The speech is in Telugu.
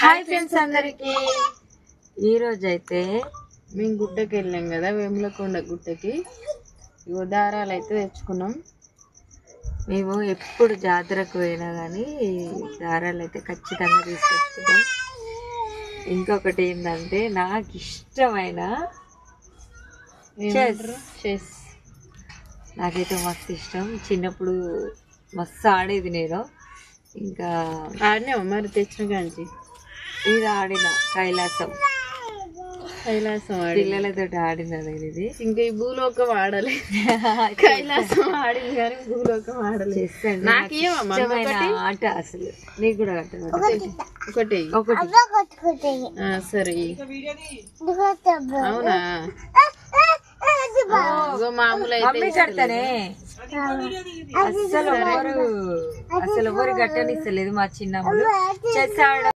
హాయ్ ఫ్రెండ్స్ అందరికి ఈ రోజు అయితే మేము గుట్టకి వెళ్ళాం కదా, వేములకొండ గుట్టకి. ఇగో దారాలు అయితే తెచ్చుకున్నాం. మేము ఎప్పుడు జాతరకు పోయినా కానీ దారాలు అయితే ఖచ్చితంగా తీసుకొచ్చుకుంటాం. ఇంకొకటి ఏంటంటే నాకు ఇష్టమైన చెస్. నాకైతే మస్తు ఇష్టం. చిన్నప్పుడు మస్తు ఆడేది నేను. ఇంకా ఆడినావా మరి తెచ్చిన కాంచి? ఇది ఆడిన కైలాసం పిల్లలతో ఆడినది ఇది. ఇంకా ఈ భూలోకం ఆడలేదు. కైలాసం ఆడింది కానీ భూలోకం ఆడలేదు. ఆట అసలు నీకు కూడా ఒకటి సరే. అవునా? మామూలు అయితే కడతానే అసలు ఎవరు గట్టనిస్తలేదు మా చిన్నప్పుడు. చెస్ ఆడ